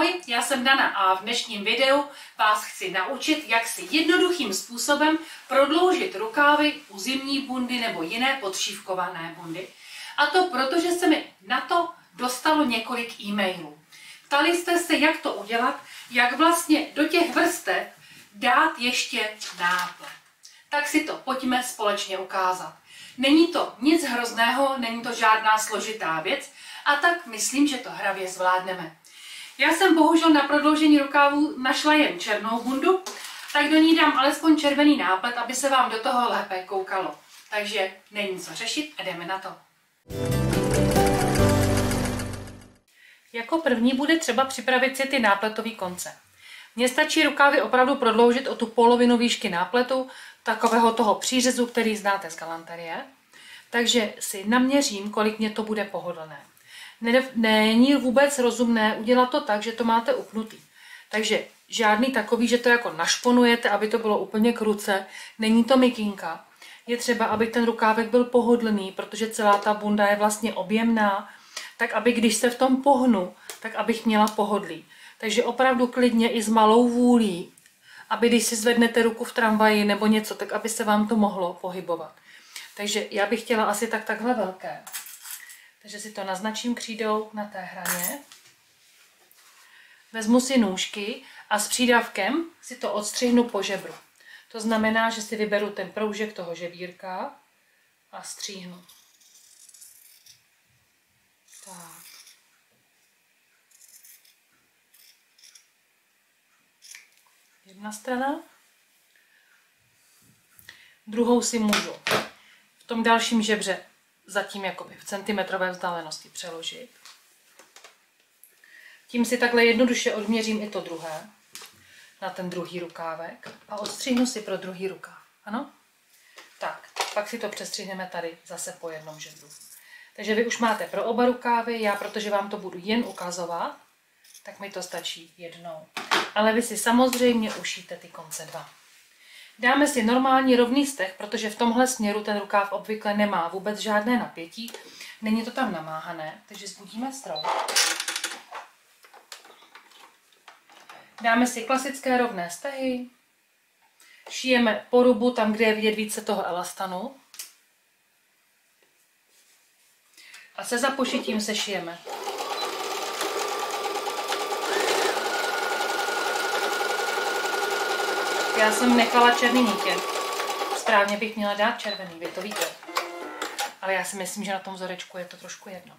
Ahoj, já jsem Dana a v dnešním videu vás chci naučit, jak si jednoduchým způsobem prodloužit rukávy u zimní bundy nebo jiné podšívkované bundy. A to proto, že se mi na to dostalo několik e-mailů. Ptali jste se, jak to udělat, jak vlastně do těch vrstev dát ještě náplň. Tak si to pojďme společně ukázat. Není to nic hrozného, není to žádná složitá věc a tak myslím, že to hravě zvládneme. Já jsem bohužel na prodloužení rukávů našla jen černou bundu, tak do ní dám alespoň červený náplet, aby se vám do toho lépe koukalo. Takže není co řešit a jdeme na to. Jako první bude třeba připravit si ty nápletové konce. Mně stačí rukávy opravdu prodloužit o tu polovinu výšky nápletu, takového toho přířezu, který znáte z galanterie. Takže si naměřím, kolik mě to bude pohodlné. Není vůbec rozumné udělat to tak, že to máte upnutý. Takže žádný takový, že to jako našponujete, aby to bylo úplně k ruce. Není to mikinka. Je třeba, aby ten rukávek byl pohodlný, protože celá ta bunda je vlastně objemná, tak aby když se v tom pohnu, tak abych měla pohodlí. Takže opravdu klidně i s malou vůlí, aby když si zvednete ruku v tramvaji nebo něco, tak aby se vám to mohlo pohybovat. Takže já bych chtěla asi takhle velké. Takže si to naznačím křídou na té hraně. Vezmu si nůžky a s přídavkem si to odstřihnu po žebru. To znamená, že si vyberu ten proužek toho žebírka a stříhnu. Tak. Jedna strana. Druhou si můžu v tom dalším žebře zatím jakoby v centimetrové vzdálenosti přeložit. Tím si takhle jednoduše odměřím i to druhé na ten druhý rukávek a odstřihnu si pro druhý rukáv. Ano? Tak, pak si to přestřihneme tady zase po jednom žebru. Takže vy už máte pro oba rukávy, já protože vám to budu jen ukazovat, tak mi to stačí jednou. Ale vy si samozřejmě ušijte ty konce dva. Dáme si normální rovný steh, protože v tomhle směru ten rukáv obvykle nemá vůbec žádné napětí. Není to tam namáhané, takže zbudíme stroj. Dáme si klasické rovné stehy. Šijeme po rubu tam, kde je vidět více toho elastanu. A se zapošitím se šijeme. Já jsem nechala černý nitě. Správně bych měla dát červený, vy to víte. Ale já si myslím, že na tom vzorečku je to trošku jedno.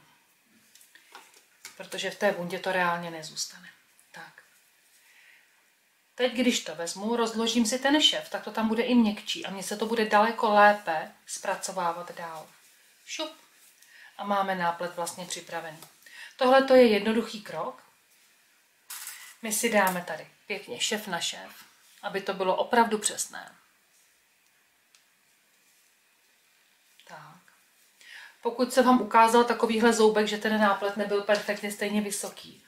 Protože v té bundě to reálně nezůstane. Tak. Teď, když to vezmu, rozložím si ten šev, tak to tam bude i měkčí a mně se to bude daleko lépe zpracovávat dál. Šup. A máme náplet vlastně připravený. Tohle to je jednoduchý krok. My si dáme tady pěkně šev na šev, aby to bylo opravdu přesné. Tak. Pokud se vám ukázal takovýhle zoubek, že ten náplet nebyl perfektně stejně vysoký,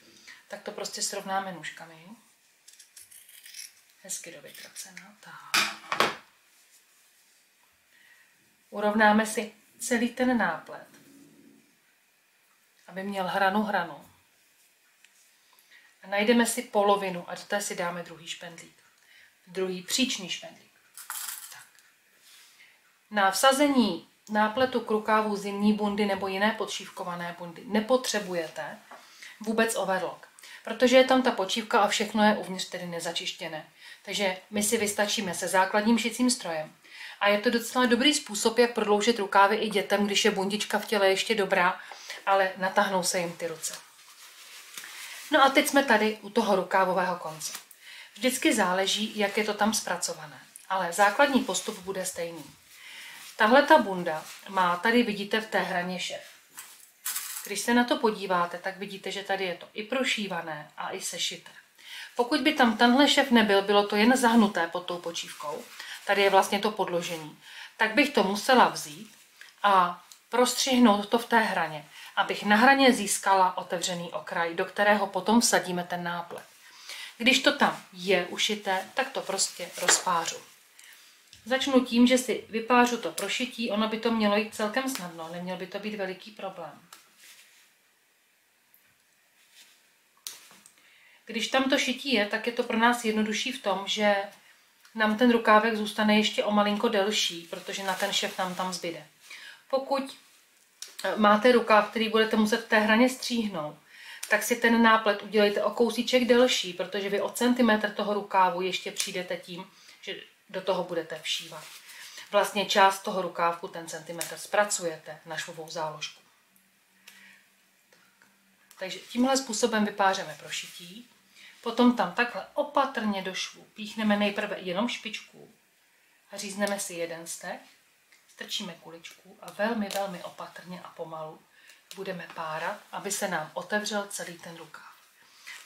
tak to prostě srovnáme nůžkami. Hezky do vykracena. Tak. Urovnáme si celý ten náplet, aby měl hranu. A najdeme si polovinu a do té si dáme druhý špendlík. Druhý příčný špendlík. Tak. Na vsazení nápletu k rukávu zimní bundy nebo jiné podšívkované bundy nepotřebujete vůbec overlock, protože je tam ta podšívka a všechno je uvnitř tedy nezačištěné. Takže my si vystačíme se základním šicím strojem. A je to docela dobrý způsob, jak prodloužit rukávy i dětem, když je bundička v těle ještě dobrá, ale natáhnou se jim ty ruce. No a teď jsme tady u toho rukávového konce. Vždycky záleží, jak je to tam zpracované, ale základní postup bude stejný. Tahle ta bunda má, tady vidíte v té hraně šev. Když se na to podíváte, tak vidíte, že tady je to i prošívané a i sešité. Pokud by tam tenhle šev nebyl, bylo to jen zahnuté pod tou počívkou, tady je vlastně to podložení, tak bych to musela vzít a prostřihnout to v té hraně, abych na hraně získala otevřený okraj, do kterého potom vsadíme ten náplet. Když to tam je ušité, tak to prostě rozpářu. Začnu tím, že si vypářu to prošití, ono by to mělo jít celkem snadno, neměl by to být veliký problém. Když tam to šití je, tak je to pro nás jednodušší v tom, že nám ten rukávek zůstane ještě o malinko delší, protože na ten šev nám tam zbyde. Pokud máte rukáv, který budete muset v té hraně stříhnout, tak si ten náplet udělejte o kousíček delší, protože vy o centimetr toho rukávu ještě přijdete tím, že do toho budete všívat. Vlastně část toho rukávku, ten centimetr, zpracujete na švovou záložku. Takže tímhle způsobem vypářeme pro šití. Potom tam takhle opatrně do švu píchneme nejprve jenom špičku a řízneme si jeden stek, strčíme kuličku a velmi, velmi opatrně a pomalu budeme párat, aby se nám otevřel celý ten rukáv.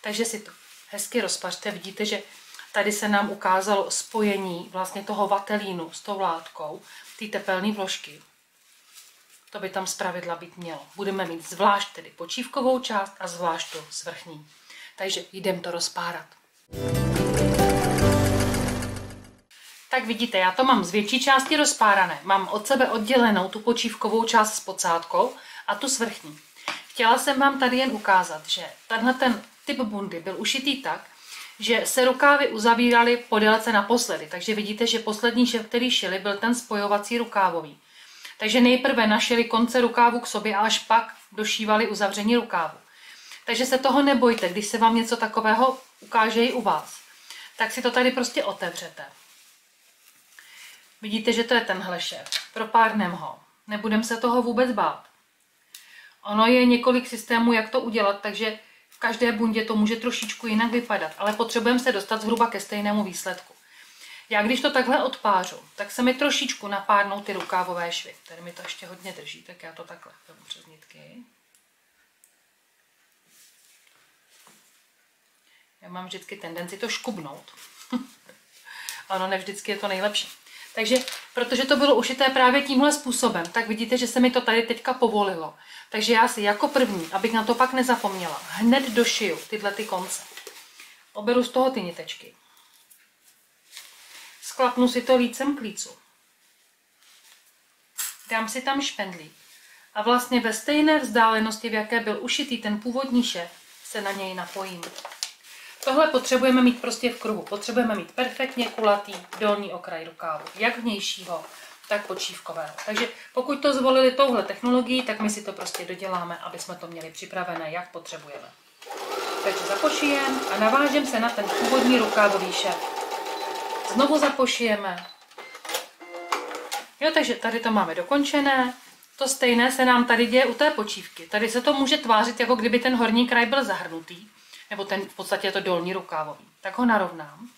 Takže si to hezky rozpařte. Vidíte, že tady se nám ukázalo spojení vlastně toho vatelínu s tou látkou, té tepelné vložky. To by tam zpravidla být mělo. Budeme mít zvlášť tedy počívkovou část a zvlášť tu svrchní. Takže jdem to rozpárat. Tak vidíte, já to mám z větší části rozpárané. Mám od sebe oddělenou tu počívkovou část s podsádkou a tu svrchní. Chtěla jsem vám tady jen ukázat, že tenhle ten typ bundy byl ušitý tak, že se rukávy uzavíraly po délce naposledy. Takže vidíte, že poslední šev, který šili, byl ten spojovací rukávový. Takže nejprve našili konce rukávu k sobě a až pak došívali uzavření rukávu. Takže se toho nebojte, když se vám něco takového ukáže i u vás. Tak si to tady prostě otevřete. Vidíte, že to je tenhle šev. Propárnem ho. Nebudem se toho vůbec bát. Ono je několik systémů, jak to udělat, takže v každé bundě to může trošičku jinak vypadat, ale potřebujeme se dostat zhruba ke stejnému výsledku. Já když to takhle odpářu, tak se mi trošičku napárnou ty rukávové švy. Tady mi to ještě hodně drží, tak já to takhle vezmu přes nitky. Já mám vždycky tendenci to škubnout. Ano, ne vždycky je to nejlepší. Takže, protože to bylo ušité právě tímhle způsobem, tak vidíte, že se mi to tady teďka povolilo. Takže já si jako první, abych na to pak nezapomněla, hned došiju tyhle ty konce. Oberu z toho ty nitečky. Sklapnu si to lícem k lícu. Dám si tam špendlík. A vlastně ve stejné vzdálenosti, v jaké byl ušitý ten původní šev, se na něj napojím. Tohle potřebujeme mít prostě v kruhu. Potřebujeme mít perfektně kulatý dolní okraj rukávu. Jak vnějšího, tak počívkového. Takže pokud to zvolili touhle technologií, tak my si to prostě doděláme, aby jsme to měli připravené, jak potřebujeme. Takže zapošijem a navážem se na ten původní rukávový šev. Znovu zapošijeme. Jo, takže tady to máme dokončené. To stejné se nám tady děje u té počívky. Tady se to může tvářit, jako kdyby ten horní kraj byl zahrnutý, nebo ten v podstatě je to dolní rukávový. Tak ho narovnám.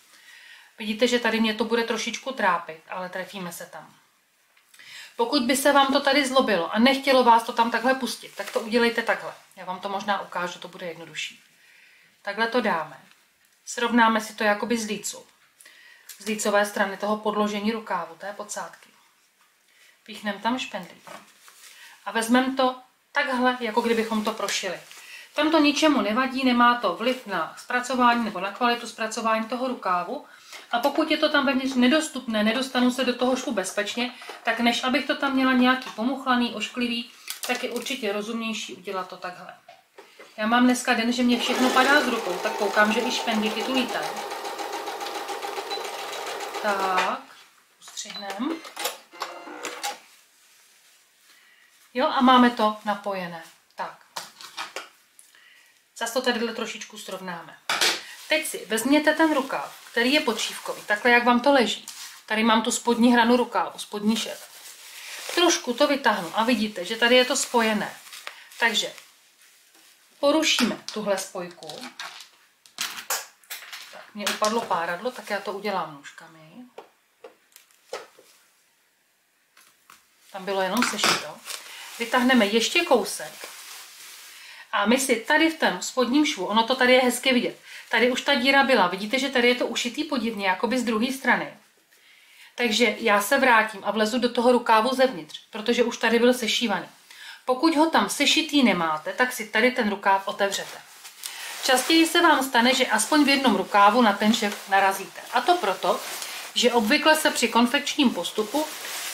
Vidíte, že tady mě to bude trošičku trápit, ale trefíme se tam. Pokud by se vám to tady zlobilo a nechtělo vás to tam takhle pustit, tak to udělejte takhle. Já vám to možná ukážu, to bude jednodušší. Takhle to dáme. Srovnáme si to jakoby z lícu. Z lícové strany toho podložení rukávu, té podsádky. Píchneme tam špendlík. A vezmeme to takhle, jako kdybychom to prošili. Tam to ničemu nevadí, nemá to vliv na zpracování nebo na kvalitu zpracování toho rukávu. A pokud je to tam vevnitř nedostupné, nedostanu se do toho švu bezpečně, tak než abych to tam měla nějaký pomuchlaný, ošklivý, tak je určitě rozumnější udělat to takhle. Já mám dneska den, že mě všechno padá z rukou, tak koukám, že i špendlíky tu lítají. Tak, ustřihneme. Jo, a máme to napojené. Tak. Zase to tady trošičku srovnáme. Teď si vezměte ten rukáv, který je počívkový, takhle jak vám to leží. Tady mám tu spodní hranu rukávu, spodní šev. Trošku to vytáhnu a vidíte, že tady je to spojené. Takže porušíme tuhle spojku. Tak, mně upadlo páradlo, tak já to udělám nůžkami. Tam bylo jenom sešito. Vytáhneme ještě kousek. A my si tady v tom spodním švu, ono to tady je hezky vidět, tady už ta díra byla, vidíte, že tady je to ušitý podivně, jakoby z druhé strany. Takže já se vrátím a vlezu do toho rukávu zevnitř, protože už tady byl sešívaný. Pokud ho tam sešitý nemáte, tak si tady ten rukáv otevřete. Častěji se vám stane, že aspoň v jednom rukávu na ten šev narazíte. A to proto, že obvykle se při konfekčním postupu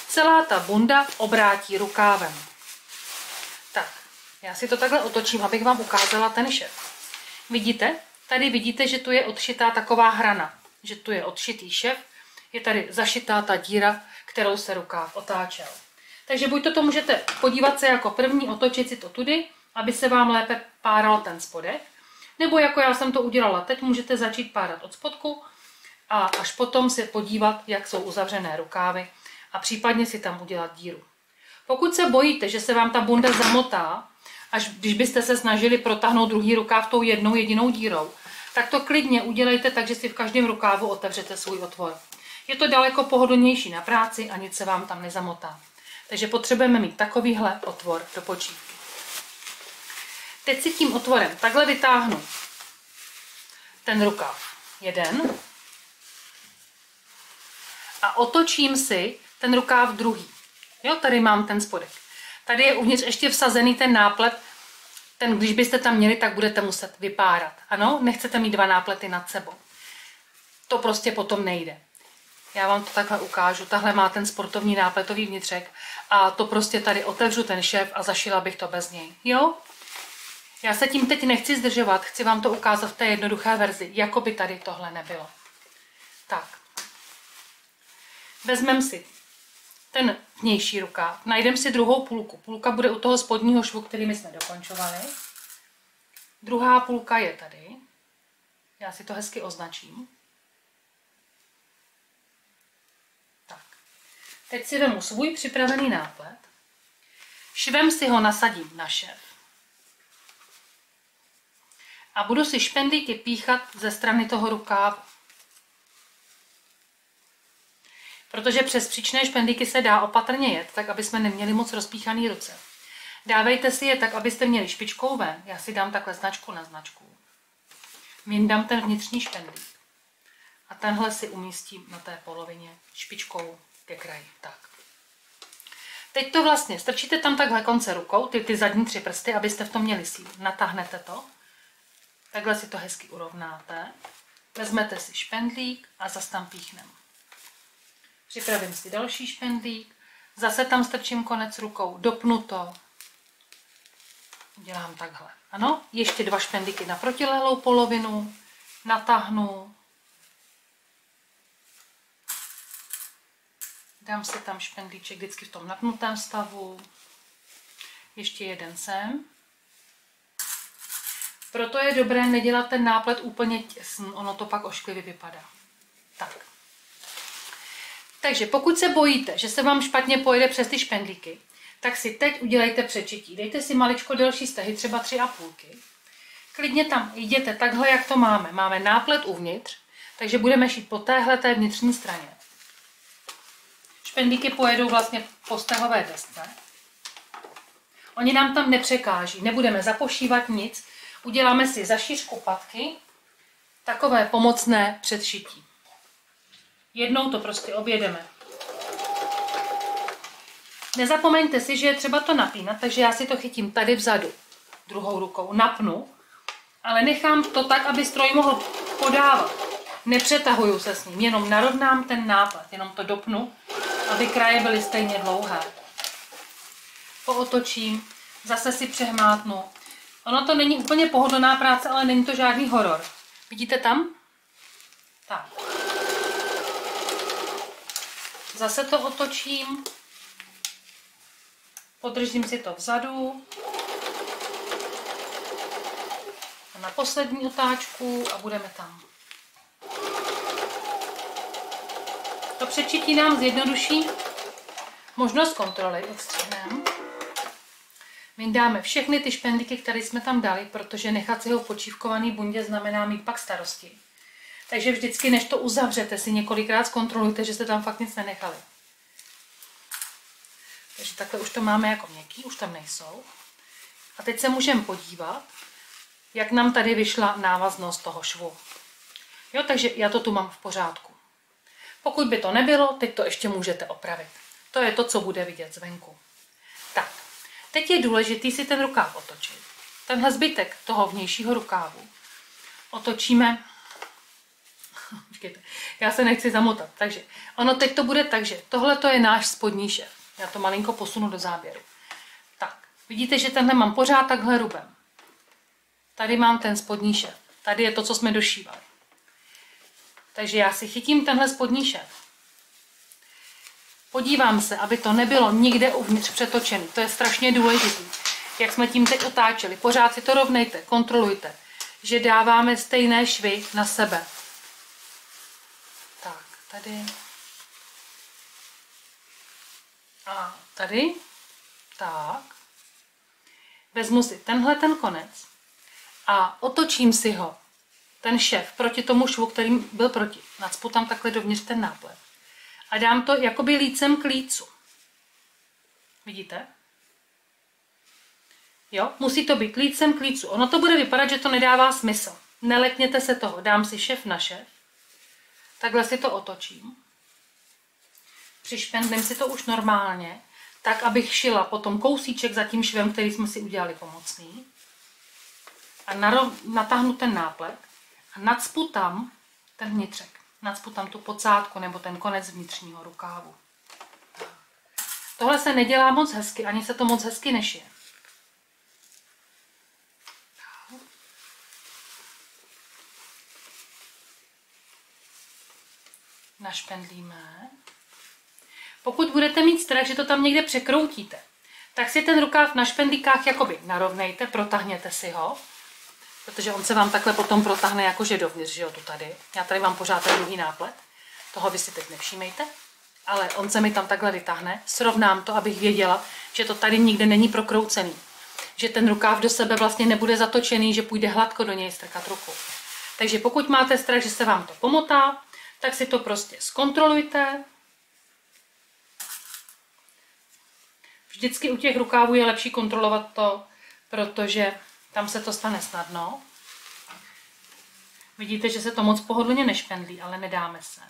celá ta bunda obrátí rukávem. Tak, já si to takhle otočím, abych vám ukázala ten šev. Vidíte, tady vidíte, že tu je odšitá taková hrana, že tu je odšitý šev, je tady zašitá ta díra, kterou se rukáv otáčel. Takže buď to můžete podívat se jako první, otočit si to tudy, aby se vám lépe páral ten spodek, nebo jako já jsem to udělala teď, můžete začít párat od spodku a až potom se podívat, jak jsou uzavřené rukávy a případně si tam udělat díru. Pokud se bojíte, že se vám ta bunda zamotá, až když byste se snažili protáhnout druhý rukáv tou jednou jedinou dírou, tak to klidně udělejte tak, že si v každém rukávu otevřete svůj otvor. Je to daleko pohodlnější na práci a nic se vám tam nezamotá. Takže potřebujeme mít takovýhle otvor do počívky. Teď si tím otvorem takhle vytáhnu ten rukáv jeden a otočím si ten rukáv druhý. Jo, tady mám ten spodek. Tady je uvnitř ještě vsazený ten náplep. Ten, když byste tam měli, tak budete muset vypárat. Ano, nechcete mít dva náplety nad sebou. To prostě potom nejde. Já vám to takhle ukážu. Tahle má ten sportovní nápletový vnitřek a to prostě tady otevřu ten šev a zašila bych to bez něj. Jo? Já se tím teď nechci zdržovat, chci vám to ukázat v té jednoduché verzi, jako by tady tohle nebylo. Tak. Vezmeme si ten vnější rukáv, najdeme si druhou půlku. Půlka bude u toho spodního švu, který my jsme dokončovali. Druhá půlka je tady. Já si to hezky označím. Tak. Teď si vezmu svůj připravený náplet. Švem si ho nasadím na šev. A budu si špendlíky píchat ze strany toho rukávu. Protože přes příčné špendlíky se dá opatrně jet, tak aby jsme neměli moc rozpíchaný ruce. Dávejte si je tak, abyste měli špičkou ven. Já si dám takhle značku na značku. Vyndám ten vnitřní špendlík. A tenhle si umístím na té polovině špičkou ke kraji. Tak. Teď to vlastně strčíte tam takhle konce rukou, ty zadní 3 prsty, abyste v tom měli sílu. Natáhnete to. Takhle si to hezky urovnáte. Vezmete si špendlík a zase tam píchnem. Připravím si další špendlík. Zase tam strčím konec rukou. Dopnu to. Dělám takhle. Ano, ještě 2 špendlíky na protilehlou polovinu. Natáhnu. Dám si tam špendlíček vždycky v tom napnutém stavu. Ještě jeden sem. Proto je dobré nedělat ten náplet úplně těsný, ono to pak ošklivě vypadá. Tak. Takže pokud se bojíte, že se vám špatně pojede přes ty špendlíky, tak si teď udělejte přečití. Dejte si maličko delší stehy, třeba 3,5. Klidně tam jděte takhle, jak to máme. Máme náplet uvnitř, takže budeme šít po téhleté vnitřní straně. Špendlíky pojedou vlastně po stehové desce. Oni nám tam nepřekáží, nebudeme zapošívat nic. Uděláme si za šířku patky takové pomocné předšití. Jednou to prostě objedeme. Nezapomeňte si, že je třeba to napínat, takže já si to chytím tady vzadu, druhou rukou, napnu, ale nechám to tak, aby stroj mohl podávat. Nepřetahuju se s ním, jenom narovnám ten nápad, jenom to dopnu, aby kraje byly stejně dlouhé. Pootočím, zase si přehmátnu. Ono to není úplně pohodlná práce, ale není to žádný horor. Vidíte tam? Tak. Zase to otočím. Podržím si to vzadu. A na poslední otáčku a budeme tam. To přečití nám zjednoduší možnost kontroly. Odstřihneme. Vyndáme všechny ty špendlíky, které jsme tam dali, protože nechat si ho v počívkovaný bundě znamená mít pak starosti. Takže vždycky, než to uzavřete, si několikrát zkontrolujte, že jste tam fakt nic nenechali. Takže takhle už to máme jako měkký, už tam nejsou. A teď se můžeme podívat, jak nám tady vyšla návaznost toho švu. Jo, takže já to tu mám v pořádku. Pokud by to nebylo, teď to ještě můžete opravit. To je to, co bude vidět zvenku. Tak, teď je důležité si ten rukáv otočit. Tenhle zbytek toho vnějšího rukávu otočíme. Počkejte, já se nechci zamotat. Takže ono teď to bude tak, že tohle to je náš spodní šev. Já to malinko posunu do záběru. Tak, vidíte, že tenhle mám pořád takhle rubem. Tady mám ten spodní šev. Tady je to, co jsme došívali. Takže já si chytím tenhle spodní šev. Podívám se, aby to nebylo nikde uvnitř přetočený. To je strašně důležité. Jak jsme tím teď otáčeli. Pořád si to rovnejte, kontrolujte, že dáváme stejné švy na sebe. Tak, tady. A tady. Tak. Vezmu si tenhle ten konec a otočím si ho, ten šev, proti tomu švu, který byl proti. Nacpu tam takhle dovnitř ten náplet. A dám to jakoby lícem k lícu. Vidíte? Jo, musí to být lícem k lícu. Ono to bude vypadat, že to nedává smysl. Nelekněte se toho. Dám si šev na šev. Takhle si to otočím. Přišpendlím si to už normálně, tak, abych šila potom kousíček za tím švem, který jsme si udělali pomocný. A natáhnu ten náplet a nacpu tam ten vnitřek. Nacpu tam tu podsádku nebo ten konec vnitřního rukávu. Tohle se nedělá moc hezky, ani se to moc hezky nešije. Našpendlíme. Pokud budete mít strach, že to tam někde překroutíte, tak si ten rukáv na špendlíkách jakoby narovnejte, protáhněte si ho, protože on se vám takhle potom protáhne jakože dovnitř, že jo, tu tady. Já tady mám pořád ten druhý náplet, toho vy si teď nevšímejte, ale on se mi tam takhle vytáhne, srovnám to, abych věděla, že to tady nikde není prokroucený, že ten rukáv do sebe vlastně nebude zatočený, že půjde hladko do něj strkat ruku. Takže pokud máte strach, že se vám to pomotá, tak si to prostě zkontrolujte. Vždycky u těch rukávů je lepší kontrolovat to, protože tam se to stane snadno. Vidíte, že se to moc pohodlně nešpendlí, ale nedáme se.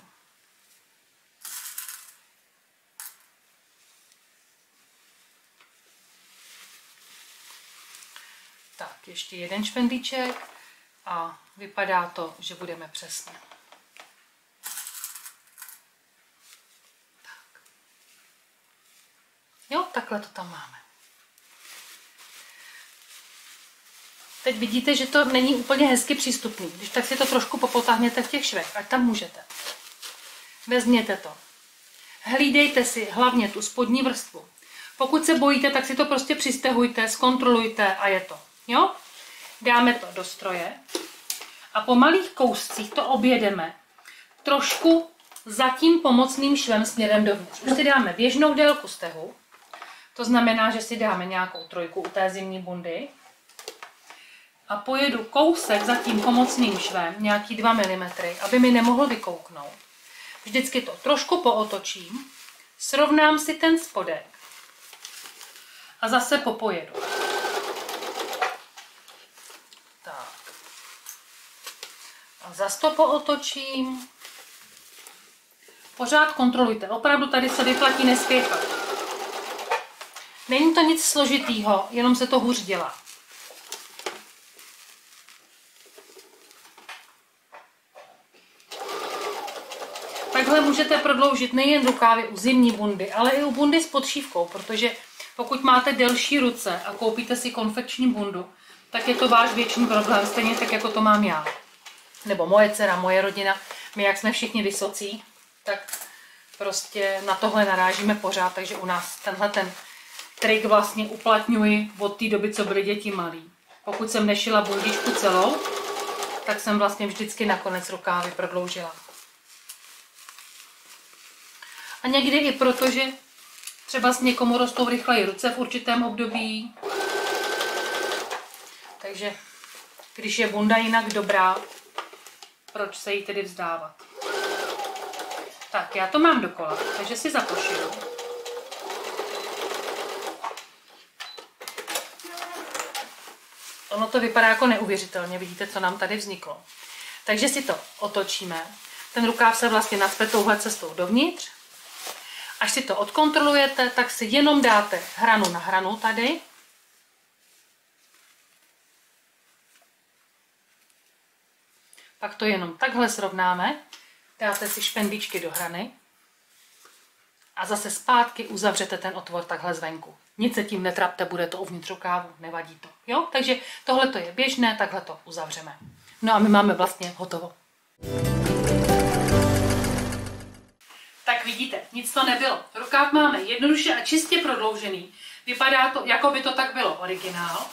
Tak, ještě jeden špendlíček a vypadá to, že budeme přesně. Tak. Jo, takhle to tam máme. Teď vidíte, že to není úplně hezky přístupný. Když tak si to trošku popotáhněte v těch švech, ať tam můžete. Vezměte to. Hlídejte si hlavně tu spodní vrstvu. Pokud se bojíte, tak si to prostě přistahujte, zkontrolujte a je to. Jo? Dáme to do stroje a po malých kouscích to objedeme trošku za tím pomocným švem směrem dovnitř. Už si dáme běžnou délku stehu, to znamená, že si dáme nějakou trojku u té zimní bundy a pojedu kousek za tím pomocným švem, nějaký 2 mm, aby mi nemohl vykouknout. Vždycky to trošku pootočím, srovnám si ten spodek a zase popojedu. Tak. A zase to pootočím. Pořád kontrolujte. Opravdu tady se vyplatí nespěchat. Není to nic složitýho, jenom se to hůř dělá. Takhle můžete prodloužit nejen rukávy u zimní bundy, ale i u bundy s podšívkou, protože pokud máte delší ruce a koupíte si konfekční bundu, tak je to váš věčný problém, stejně tak, jako to mám já. Nebo moje dcera, moje rodina. My, jak jsme všichni vysocí, tak prostě na tohle narážíme pořád, takže u nás tenhle ten trik vlastně uplatňuji od té doby, co byly děti malí. Pokud jsem nešila bundičku celou, tak jsem vlastně vždycky nakonec rukávy prodloužila. A někdy i proto, že třeba s někomu rostou rychleji ruce v určitém období. Takže když je bunda jinak dobrá, proč se jí tedy vzdávat? Tak, já to mám dokola, takže si zapošiju. Ono to vypadá jako neuvěřitelně, vidíte, co nám tady vzniklo. Takže si to otočíme. Ten rukáv se vlastně nacpe touhle cestou dovnitř. Až si to odkontrolujete, tak si jenom dáte hranu na hranu tady. Pak to jenom takhle srovnáme. Dáte si špendlíčky do hrany. A zase zpátky uzavřete ten otvor takhle zvenku. Nic se tím netrapte, bude to uvnitř rukávu, nevadí to. Jo? Takže tohle to je běžné, takhle to uzavřeme. No a my máme vlastně hotovo. Tak vidíte, nic to nebylo. Rukáv máme jednoduše a čistě prodloužený. Vypadá to, jako by to tak bylo originál.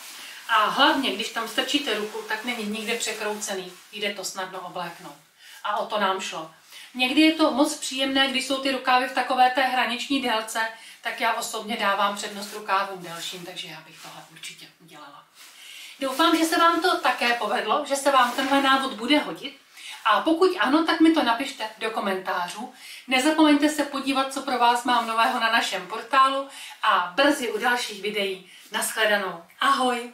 A hlavně, když tam strčíte ruku, tak není nikde překroucený. Jde to snadno obléknout. A o to nám šlo. Někdy je to moc příjemné, když jsou ty rukávy v takové té hraniční délce, tak já osobně dávám přednost rukávům delším, takže já bych tohle určitě udělala. Doufám, že se vám to také povedlo, že se vám tenhle návod bude hodit. A pokud ano, tak mi to napište do komentářů. Nezapomeňte se podívat, co pro vás mám nového na našem portálu a brzy u dalších videí. Nashledanou. Ahoj!